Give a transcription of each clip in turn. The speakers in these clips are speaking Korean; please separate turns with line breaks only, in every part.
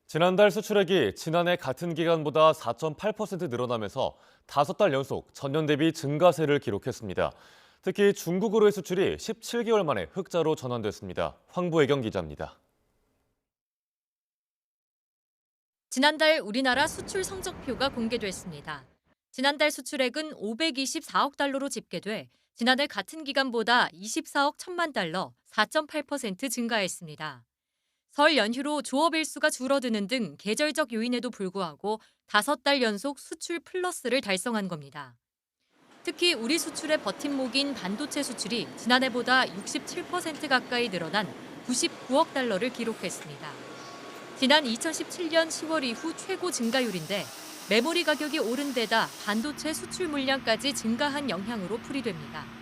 지난달 수출액이 지난해 같은 기간보다 4.8% 늘어나면서 5달 연속 전년 대비 증가세를 기록했습니다. 특히 중국으로의 수출이 17개월 만에 흑자로 전환됐습니다. 황보혜경 기자입니다.
지난달 우리나라 수출 성적표가 공개됐습니다. 지난달 수출액은 524억 달러로 집계돼 지난해 같은 기간보다 24억 1천만 달러, 4.8% 증가했습니다. 설 연휴로 조업 일수가 줄어드는 등 계절적 요인에도 불구하고 5달 연속 수출 플러스를 달성한 겁니다. 특히 우리 수출의 버팀목인 반도체 수출이 지난해보다 67% 가까이 늘어난 99억 달러를 기록했습니다. 지난 2017년 10월 이후 최고 증가율인데 메모리 가격이 오른 데다 반도체 수출 물량까지 증가한 영향으로 풀이됩니다.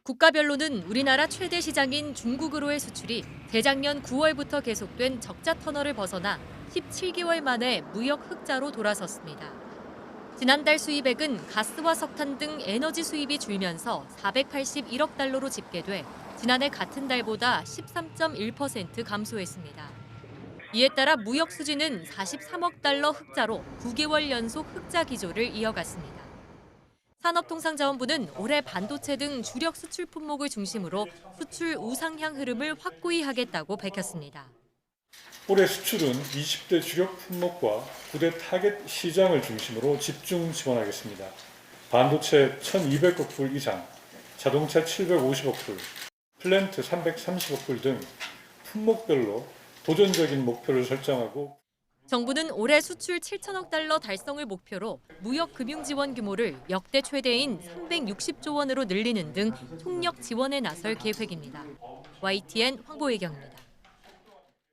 국가별로는 우리나라 최대 시장인 중국으로의 수출이 재작년 9월부터 계속된 적자 터널을 벗어나 17개월 만에 무역 흑자로 돌아섰습니다. 지난달 수입액은 가스와 석탄 등 에너지 수입이 줄면서 481억 달러로 집계돼 지난해 같은 달보다 13.1% 감소했습니다. 이에 따라 무역 수지는 43억 달러 흑자로 9개월 연속 흑자 기조를 이어갔습니다. 산업통상자원부는 올해 반도체 등 주력 수출 품목을 중심으로 수출 우상향 흐름을 확고히 하겠다고 밝혔습니다.
올해 수출은 20대 주력 품목과 9대 타겟 시장을 중심으로 집중 지원하겠습니다. 반도체 1,200억 불 이상, 자동차 750억 불, 플랜트 330억 불 등 품목별로 도전적인 목표를 설정하고
정부는 올해 수출 7천억 달러 달성을 목표로 무역 금융 지원 규모를 역대 최대인 360조 원으로 늘리는 등 총력 지원에 나설 계획입니다. YTN 황보혜경입니다.